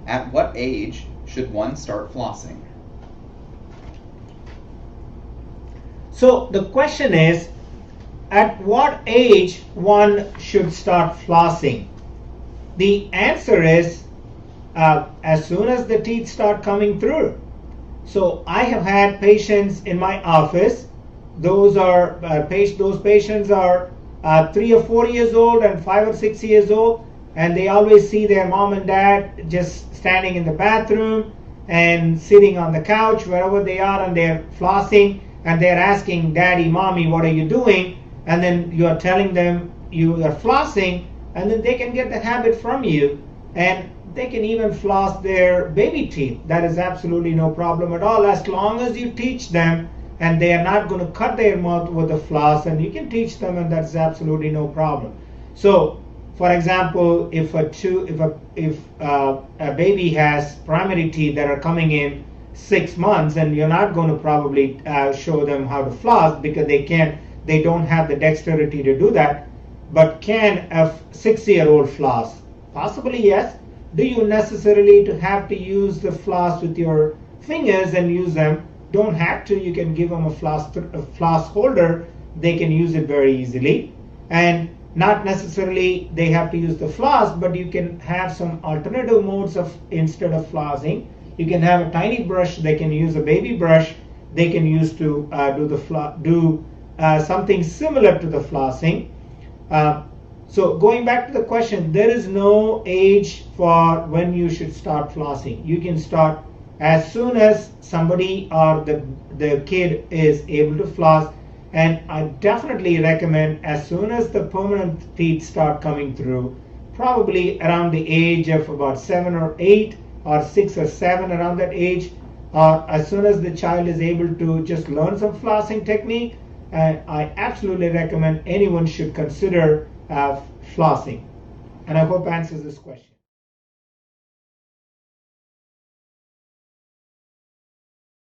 At what age should one start flossing? So the question is, at what age one should start flossing? The answer is as soon as the teeth start coming through. So I have had patients in my office. Those patients are 3 or 4 years old and 5 or 6 years old, and they always see their mom and dad just standing in the bathroom and sitting on the couch wherever they are, and they're flossing, and they're asking, "Daddy, Mommy, what are you doing?" And then you are telling them you are flossing, and then they can get the habit from you, and they can even floss their baby teeth. That is absolutely no problem at all, as long as you teach them and they are not going to cut their mouth with the floss, and you can teach them, and that's absolutely no problem. So for example, if a baby has primary teeth that are coming in 6 months, and you're not going to probably show them how to floss, because they don't have the dexterity to do that. But can a 6-year-old floss? Possibly yes. Do you necessarily have to use the floss with your fingers and use them? Don't have to. You can give them a floss holder. They can use it very easily. And not necessarily they have to use the floss, but you can have some alternative modes of, instead of flossing, you can have a tiny brush. They can use a baby brush. They can use to do something similar to the flossing. So going back to the question, there is no age for when you should start flossing. You can start as soon as somebody or the kid is able to floss, and I definitely recommend as soon as the permanent teeth start coming through, probably around the age of about 7 or 8 or 6 or 7, around that age, or as soon as the child is able to just learn some flossing technique. I absolutely recommend anyone should consider flossing. And I hope answers this question.